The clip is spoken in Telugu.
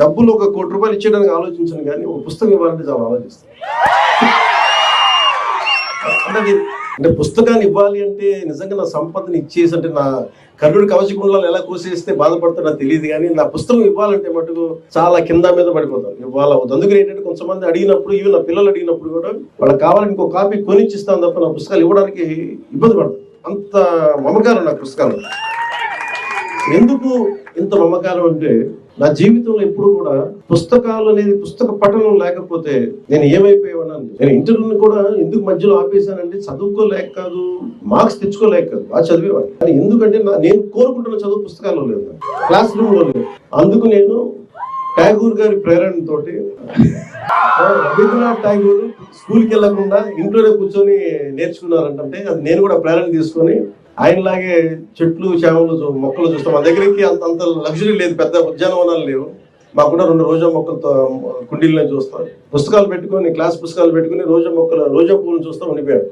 డబ్బులు ఒక ₹1,00,00,000 ఇచ్చేయడానికి ఆలోచించను కానీ ఒక పుస్తకం ఇవ్వాలంటే చాలా ఆలోచిస్తాను. అంటే పుస్తకాన్ని ఇవ్వాలి అంటే నిజంగా నా సంపదని ఇచ్చేసి అంటే నా కర్ణుడి కవచకుండలాలు ఎలా కోసేస్తే బాధపడతాడో నాకు తెలియదు కానీ నా పుస్తకం ఇవ్వాలంటే మటుకు చాలా కింద మీద పడిపోతాను. ఇవ్వాలవుతుంది. అందుకని ఏంటంటే కొంతమంది అడిగినప్పుడు ఈవెన్ నా పిల్లలు అడిగినప్పుడు కూడా వాళ్ళకి కావాలని ఇంకో కాపీ కొనిచ్చిస్తాను తప్ప నా పుస్తకాలు ఇవ్వడానికి ఇబ్బంది పడతాను. అంత మమకారం నా పుస్తకాలు. ఎందుకు ఇంత మమకారం అంటే నా జీవితంలో ఎప్పుడు కూడా పుస్తకాలు అనేది పుస్తక పఠనం లేకపోతే నేను ఏమైపోయేవాడిని. నేను ఇంటర్వ్యూని కూడా ఎందుకు మధ్యలో ఆపేశానంటే చదువుకోలేక కాదు, మార్క్స్ తెచ్చుకోలేక కాదు, బాగా చదివేవాడిని. కానీ ఎందుకంటే నేను కోరుకుంటున్న చదువు పుస్తకాల్లో లేదు, క్లాస్ రూమ్ లో లేదు. అందుకు నేను ఠాగూర్ గారి ప్రేరణతో రవీంద్రనాథ్ ఠాగూర్ స్కూల్కి వెళ్లకుండా ఇంట్లోనే కూర్చొని నేర్చుకున్నారంటే అది నేను కూడా ప్రేరణ తీసుకొని ఆయనలాగే చెట్లు చేమలు మొక్కలు చూస్తాం. మా దగ్గరికి అంత లగ్జరీ లేదు, పెద్ద ఉద్యానవనాలు లేవు. మాకున్న 2 రోజా మొక్కలతో కుండీలనే చూస్తాం. పుస్తకాలు పెట్టుకొని క్లాస్ పుస్తకాలు పెట్టుకుని రోజా పువ్వులు చూస్తాం ఉండిపోయాడు.